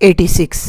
86۔